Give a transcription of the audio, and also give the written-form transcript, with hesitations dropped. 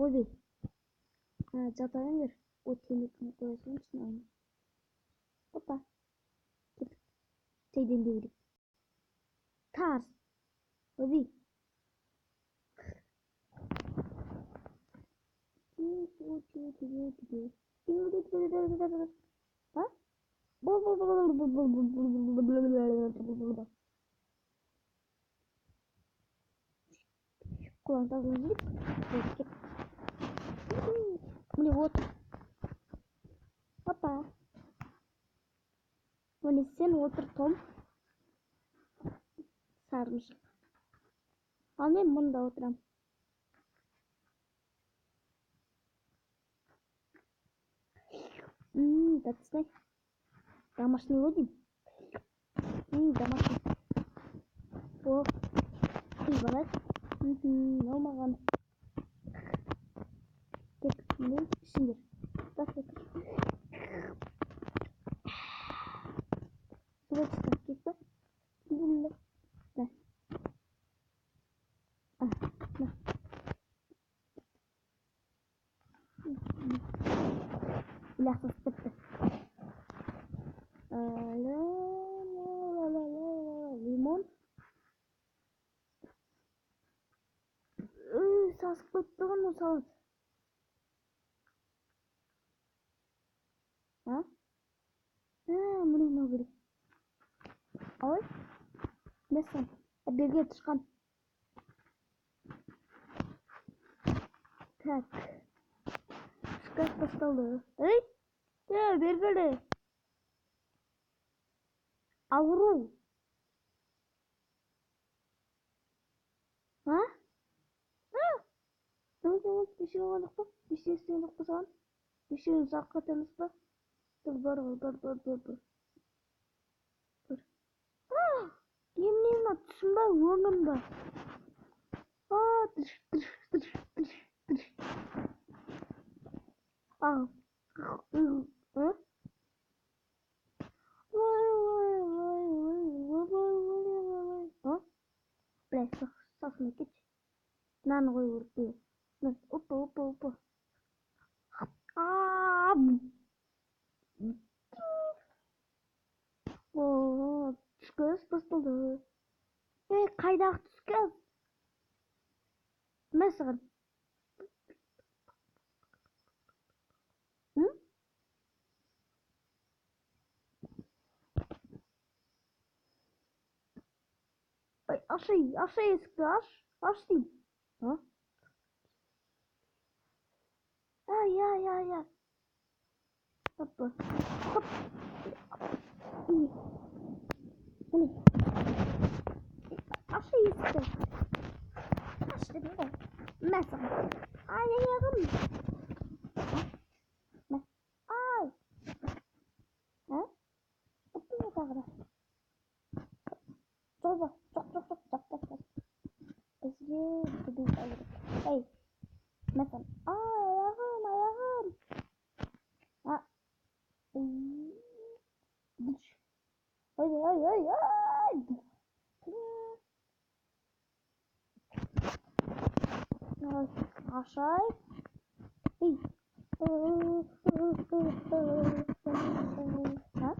Ой, жата бер. O temizliğini koyasın için aynı. Hoppa. Gittik. Şeyden devirdik. Tars. Obi. Ha? Kulağından dönüp. Мне вот. Папа. Мне сен отыр Том. Sarmışım. Ama ben bunda oturam. That's nice. Домашний лодим. Домашний. О, кыйбалат. Алмаган. Тек мені ішіндер. Так. Срочно кетті. Да. Бляха, бітті. Лимон. Сасып кетті ғой мысалы. Мына керек. Ой. Несен? Берге тышқан. Так. Шкаф басталды. Эй? Бергелі. Ауру. Бешең олық па? Бешеңістен олық па саған? Бешеңіз аққа тәміз ба? Бар. Емнема түсін ба? Өңім ба? Бля, сасына кет. Наны қой өртпей. Опа. Түскөз бастылды. Қайдағы түскөз? Мәсіғын. Aşağı eski aş diyeyim. Ya. Hoppa. Hop. İyi. Hani. Aşağı eski. Aş dedim de. Mesela. Ay ayağım. Ay. Hoppa ne kadar. Coba. Çok. Ezgi gibi alırım. Hey. Mesela. Ayağım. Ay. Aşağı. Hey. Ha?